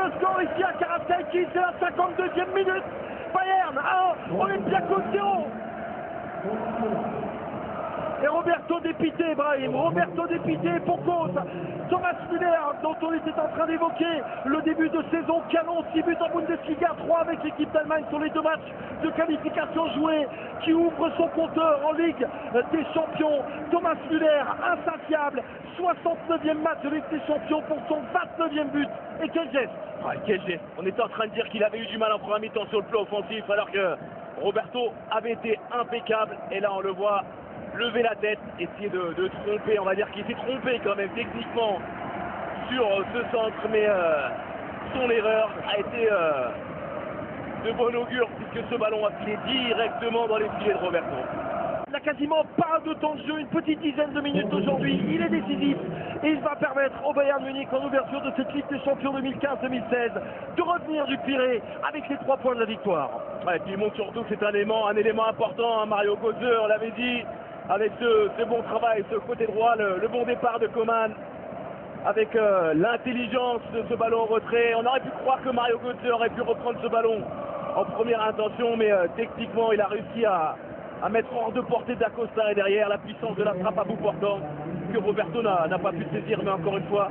le score ici à Karataïki, c'est la 52e minute. Bayern 1, Olympiakos 0. Et Roberto dépité, Brahim, Roberto dépité pour cause. Thomas Müller, dont on était en train d'évoquer le début de saison canon, 6 buts en Bundesliga, 3 avec l'équipe d'Allemagne sur les 2 matchs de qualification joués, qui ouvre son compteur en Ligue des Champions. Thomas Müller, insatiable, 69e match de Ligue des Champions pour son 29e but. Et quel geste! Ouais, quel geste! On était en train de dire qu'il avait eu du mal en première mi-temps sur le plan offensif, alors que Roberto avait été impeccable. Et là, on le voit lever la tête, essayer de tromper, on va dire qu'il s'est trompé quand même techniquement sur ce centre, mais son erreur a été de bon augure puisque ce ballon a filé directement dans les filets de Roberto. Il n'a quasiment pas de temps de jeu, une petite dizaine de minutes aujourd'hui, il est décisif et il va permettre au Bayern Munich en ouverture de cette Ligue des Champions 2015-2016 de revenir du Pirée avec les 3 points de la victoire. Ouais, et puis il montre surtout que c'est un élément important, hein, Mario Götze, on l'avait dit, avec ce bon travail, ce côté droit, le bon départ de Coman, avec l'intelligence de ce ballon en retrait. On aurait pu croire que Mario Götze aurait pu reprendre ce ballon en première intention, mais techniquement il a réussi à mettre hors de portée d'Acosta et derrière la puissance de la frappe à bout portant que Roberto n'a pas pu saisir, mais encore une fois,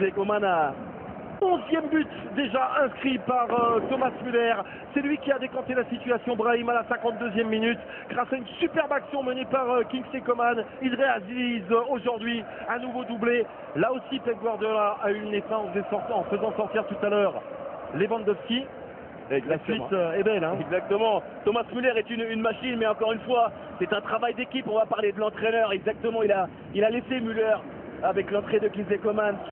c'est Coman a 11e but déjà inscrit par Thomas Müller. C'est lui qui a décanté la situation, Brahim, à la 52e minute. Grâce à une superbe action menée par Kingsley Coman, il réalise aujourd'hui un nouveau doublé. Là aussi, Pep Guardiola a eu une naissance en faisant sortir tout à l'heure Lewandowski. Exactement. La suite est belle, hein. Exactement. Thomas Müller est une machine, mais encore une fois, c'est un travail d'équipe. On va parler de l'entraîneur. Exactement, il a laissé Müller avec l'entrée de Kingsley Coman.